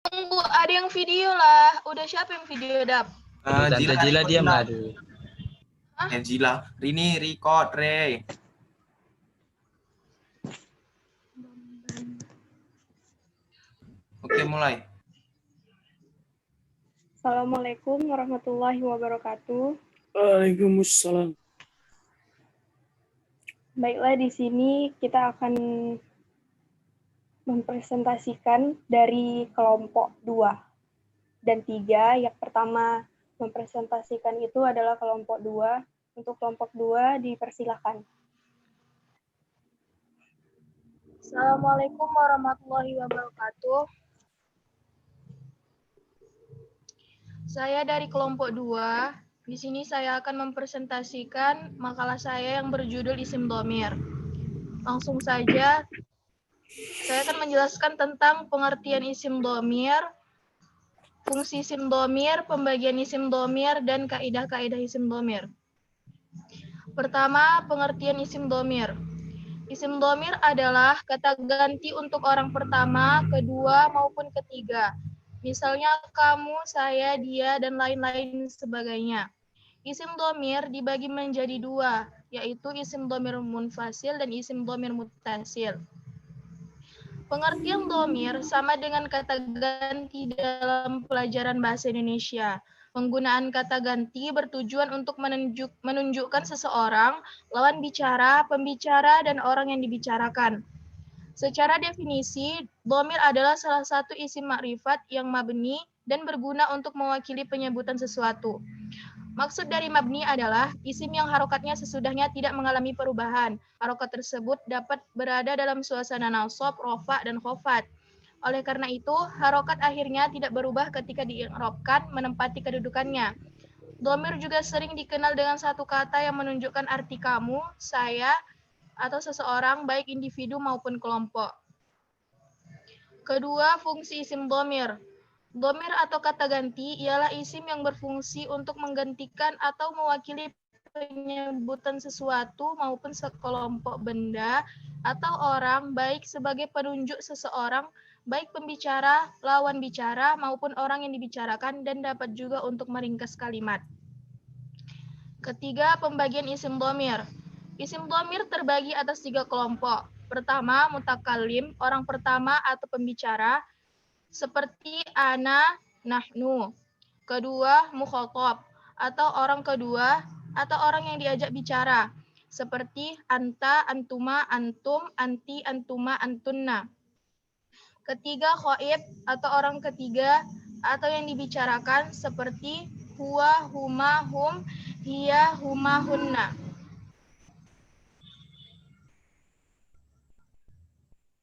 Tunggu, ada yang video lah. Udah siapa yang video, Dap? Tante Jila diam lah dulu. Jila, Rini record, Re. Oke, mulai. Assalamualaikum warahmatullahi wabarakatuh. Waalaikumsalam. Baiklah, di sini kita akan mempresentasikan dari kelompok 2 dan 3. Yang pertama mempresentasikan itu adalah kelompok 2. Untuk kelompok 2 dipersilakan. Assalamualaikum warahmatullahi wabarakatuh. Saya dari kelompok 2. Di sini saya akan mempresentasikan makalah saya yang berjudul Isim Dhamir. Langsung saja, saya akan menjelaskan tentang pengertian isim dhamir, fungsi isim dhamir, pembagian isim dhamir, dan kaidah-kaidah isim dhamir. Pertama, pengertian isim dhamir. Isim dhamir adalah kata ganti untuk orang pertama, kedua, maupun ketiga. Misalnya kamu, saya, dia, dan lain-lain sebagainya. Isim dhamir dibagi menjadi 2, yaitu isim dhamir munfasil dan isim dhamir muttasil. Pengertian dhamir sama dengan kata ganti dalam pelajaran bahasa Indonesia. Penggunaan kata ganti bertujuan untuk menunjukkan seseorang, lawan bicara, pembicara, dan orang yang dibicarakan. Secara definisi, dhamir adalah salah satu isim makrifat yang mabni dan berguna untuk mewakili penyebutan sesuatu. Maksud dari mabni adalah isim yang harokatnya sesudahnya tidak mengalami perubahan. Harokat tersebut dapat berada dalam suasana nasab, rofa, dan khofat. Oleh karena itu, harokat akhirnya tidak berubah ketika diirobkan menempati kedudukannya. Dhamir juga sering dikenal dengan satu kata yang menunjukkan arti kamu, saya, atau seseorang, baik individu maupun kelompok. Kedua, fungsi isim dhamir. Dhamir atau kata ganti ialah isim yang berfungsi untuk menggantikan atau mewakili penyebutan sesuatu maupun sekelompok benda atau orang, baik sebagai penunjuk seseorang, baik pembicara, lawan bicara, maupun orang yang dibicarakan, dan dapat juga untuk meringkas kalimat. Ketiga, pembagian isim dhamir. Isim dhamir terbagi atas 3 kelompok. Pertama, mutakallim, orang pertama atau pembicara, seperti ana, nahnu. Kedua, mukhathab, atau orang kedua, atau orang yang diajak bicara, seperti anta, antuma, antum, anti, antuma, antunna. Ketiga, khaib, atau orang ketiga, atau yang dibicarakan, seperti huwa, huma, hum, hiya, huma, hunna.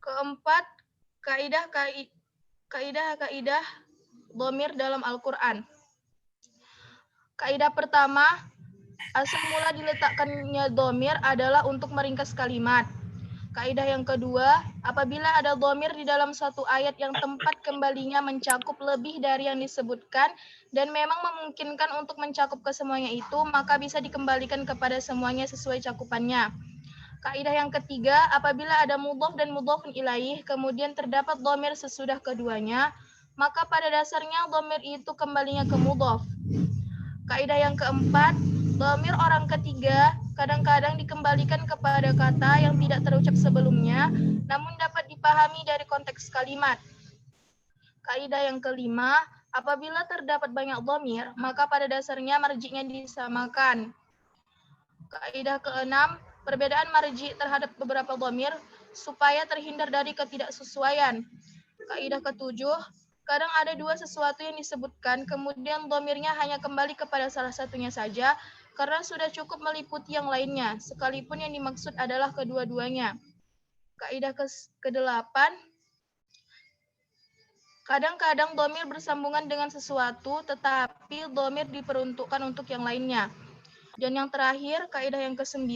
Keempat, kaidah-kaidah dhamir dalam Al-Quran. Kaidah pertama, asal mula diletakkannya dhamir adalah untuk meringkas kalimat. Kaidah yang kedua, apabila ada dhamir di dalam suatu ayat yang tempat kembalinya mencakup lebih dari yang disebutkan dan memang memungkinkan untuk mencakup kesemuanya itu, maka bisa dikembalikan kepada semuanya sesuai cakupannya. Kaidah yang ketiga, apabila ada mudhof dan mudhofun ilaih, kemudian terdapat dhamir sesudah keduanya, maka pada dasarnya dhamir itu kembalinya ke mudhof. Kaidah yang keempat, dhamir orang ketiga kadang-kadang dikembalikan kepada kata yang tidak terucap sebelumnya, namun dapat dipahami dari konteks kalimat. Kaidah yang kelima, apabila terdapat banyak dhamir, maka pada dasarnya marji'nya disamakan. Kaidah keenam, perbedaan marji terhadap beberapa dhamir supaya terhindar dari ketidaksesuaian. Kaidah ketujuh, kadang ada 2 sesuatu yang disebutkan, kemudian dhamirnya hanya kembali kepada salah satunya saja, karena sudah cukup meliputi yang lainnya, sekalipun yang dimaksud adalah kedua-duanya. Kaidah ke-8, kadang-kadang dhamir bersambungan dengan sesuatu, tetapi dhamir diperuntukkan untuk yang lainnya. Dan yang terakhir, kaidah yang ke-9,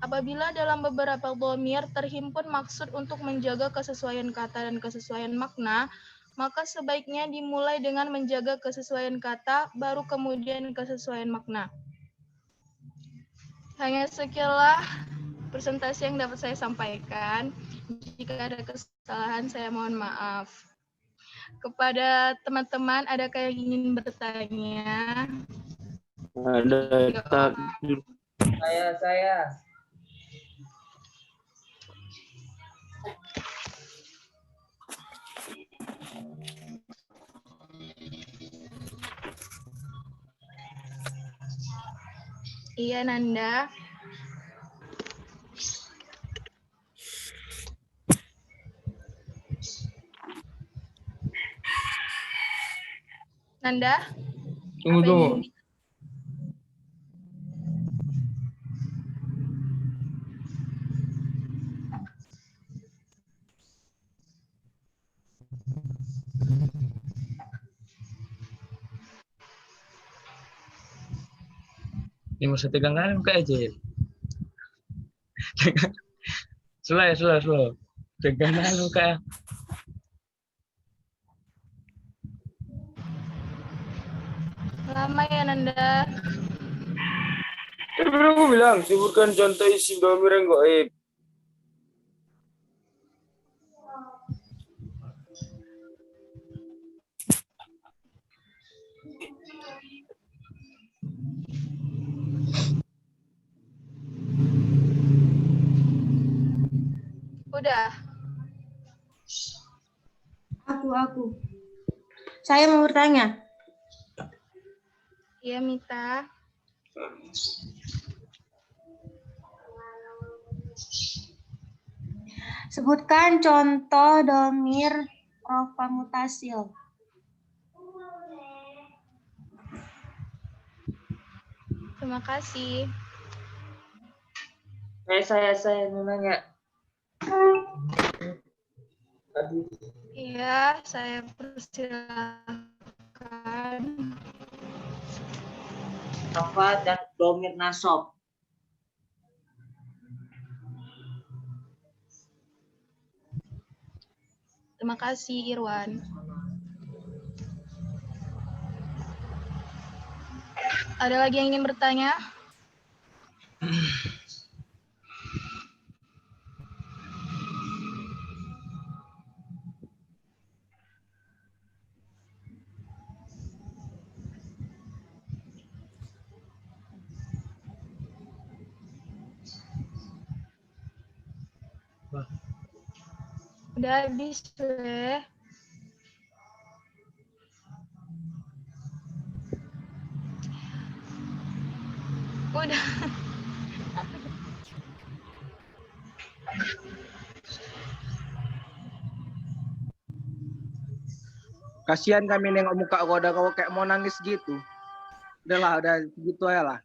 apabila dalam beberapa dhamir terhimpun maksud untuk menjaga kesesuaian kata dan kesesuaian makna, maka sebaiknya dimulai dengan menjaga kesesuaian kata, baru kemudian kesesuaian makna. Hanya sekianlah presentasi yang dapat saya sampaikan. Jika ada kesalahan, saya mohon maaf. Kepada teman-teman, adakah yang ingin bertanya? Ada tak Saya. Iya, Nanda. Nanda? Tunggu apa dulu. yang ingin- Ini mesti tegang kan buka aja. Slow. Tegang kan buka. Lama ya, Nanda. Tapi aku bilang, sebutkan contoh isim dhamir yang gaib. Udah. Aku. Saya mau bertanya. Iya, Mita. Sebutkan contoh dhamir rofa mutasil. Terima kasih. Saya mau nanya. Iya, saya persilakan. Rafa dan domir nasob. Terima kasih, Irwan. Ada lagi yang ingin bertanya? Udah habis, Le. Udah. Kasihan kami nengok muka kau udah kau kayak mau nangis gitu. Udah gitu aja lah.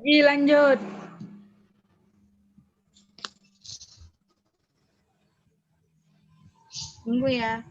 Lanjut. Tunggu ya.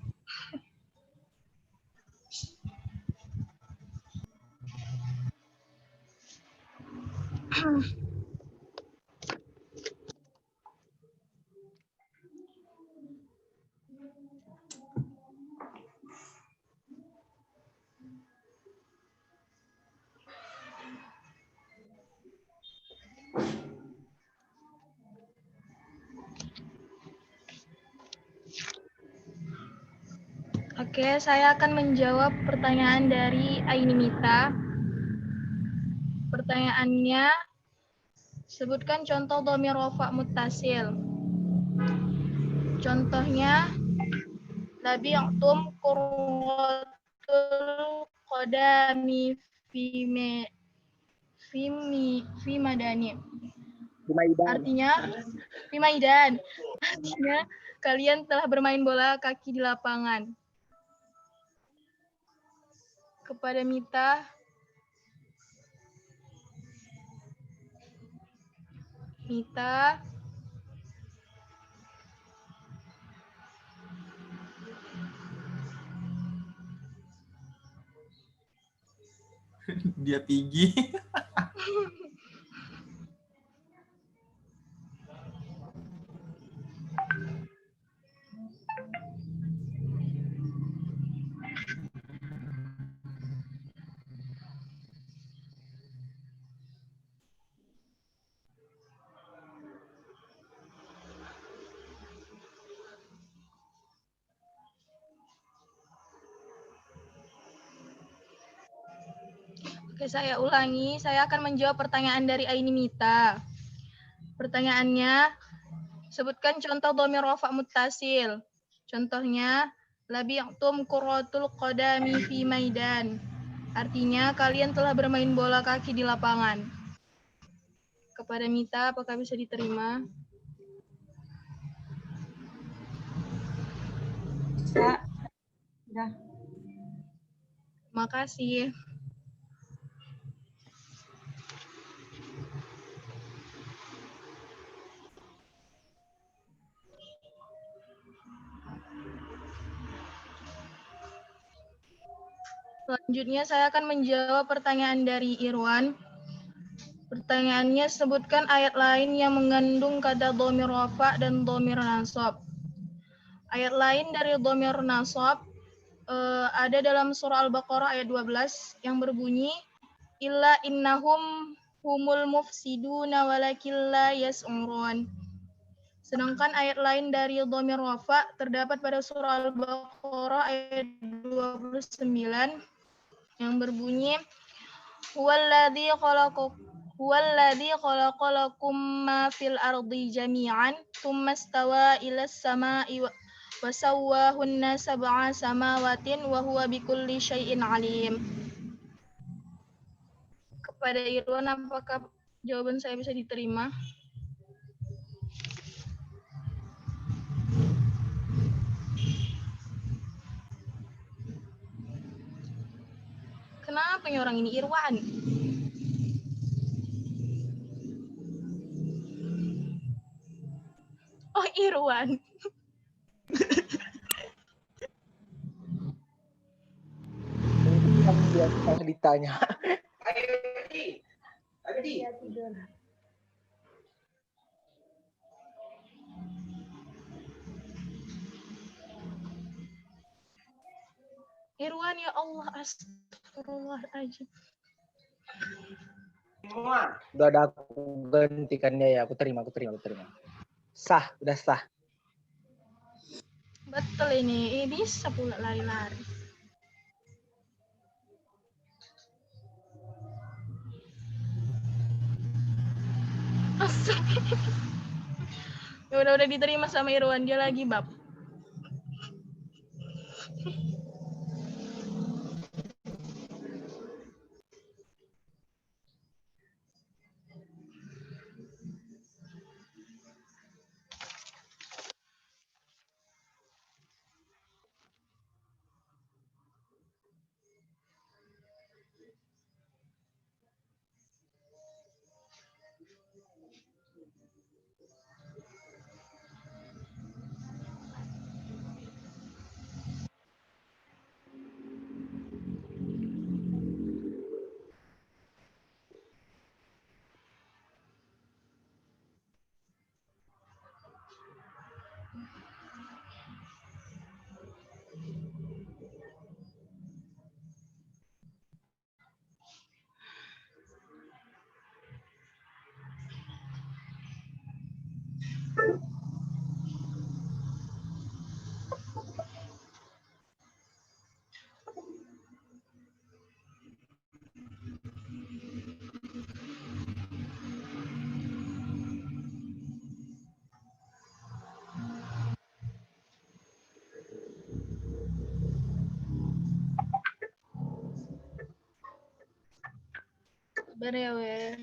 Oke, saya akan menjawab pertanyaan dari Aini Mita. Pertanyaannya, sebutkan contoh dhamir rofa muttasil. Contohnya, labi yaktum kurwatul qadami fi madani. Artinya, fi maidan. Artinya, kalian telah bermain bola kaki di lapangan. Kepada Mita, Dia Pigi. Oke, saya ulangi. Saya akan menjawab pertanyaan dari Aini Mita. Pertanyaannya, sebutkan contoh dhamir rafa muttasil. Contohnya, labi'tum qurratul qadami fi maidan. Artinya, kalian telah bermain bola kaki di lapangan. Kepada Mita, apakah bisa diterima? Bisa. Udah. Terima kasih. Selanjutnya saya akan menjawab pertanyaan dari Irwan. Pertanyaannya, sebutkan ayat lain yang mengandung kata dhamir rafa dan dhamir nasab. Ayat lain dari dhamir nasab ada dalam surah Al-Baqarah ayat 12 yang berbunyi illa innahum humul mufsiduna walakin la yas'urun. Sedangkan ayat lain dari dhamir rafa terdapat pada surah Al-Baqarah ayat 29 yang berbunyi huwallazi khalaqalakum ma fil ardi jami'an tsumma stawa ilas sama'i wa sawwahunna sab'a samawatin wa huwa bikulli syai'in alim. Kepada Irwan, apakah jawaban saya bisa diterima? Kenapa nih orang ini Irwan? Oh, Irwan. Yang biasa ditanya. Irwan, ya Allah, astagfirullahaladzim. Udah ada aku gantikannya ya. Aku terima. Sah, udah sah. Betul ini bisa pula lari-lari. Ya udah diterima sama Irwan, dia lagi bab. Sabar ya, weh.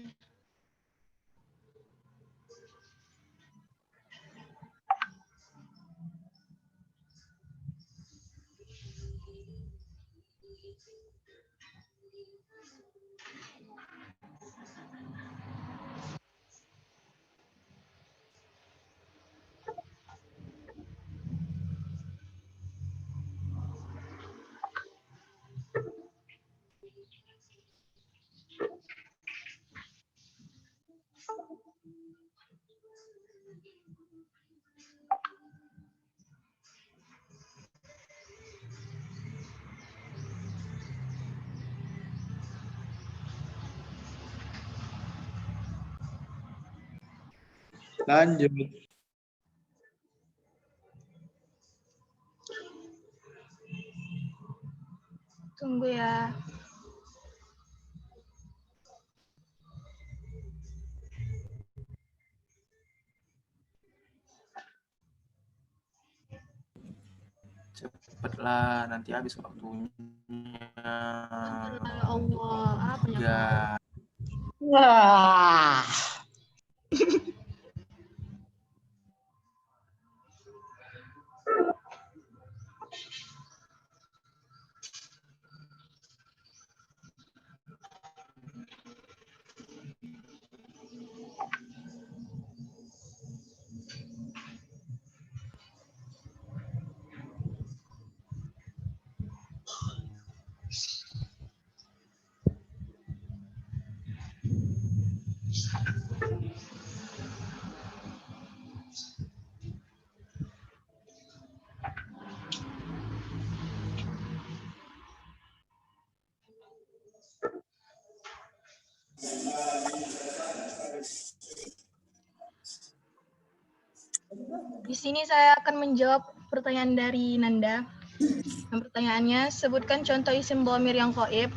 Lanjut. Tunggu ya. Cepatlah, nanti habis waktunya. Ya Allah, apa ya? Ya. Wah. Di sini saya akan menjawab pertanyaan dari Nanda. Dan pertanyaannya, sebutkan contoh isim dhamir yang ghaib.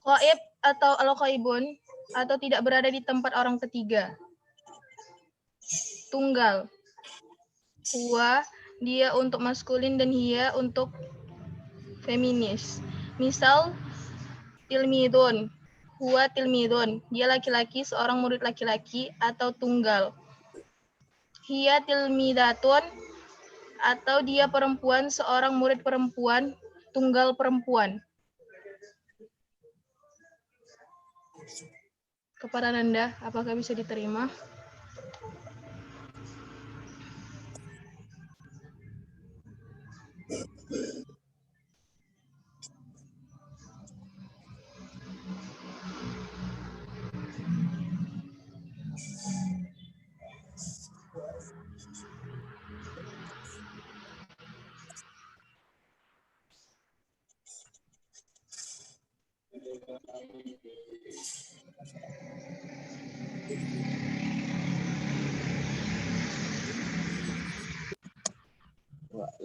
Ghaib atau al-ghaibun atau tidak berada di tempat orang ketiga. Tunggal. Huwa, dia untuk maskulin dan hiya untuk feminis. Misal, tilmidun. Huwa tilmidun. Dia laki-laki, seorang murid laki-laki atau tunggal. Hiya tilmidatun atau dia perempuan, seorang murid perempuan, tunggal perempuan. Kepada Nanda, apakah bisa diterima?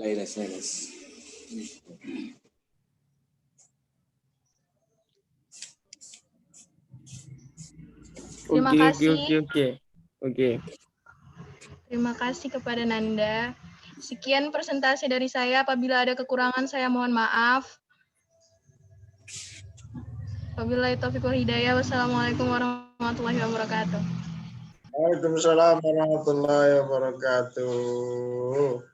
Lailas. Terima kasih. Oke. Terima kasih kepada Nanda. Sekian presentasi dari saya. Apabila ada kekurangan, saya mohon maaf. Wabillahi taufiq wal hidayah. Wassalamualaikum warahmatullahi wabarakatuh. Waalaikumsalam warahmatullahi wabarakatuh.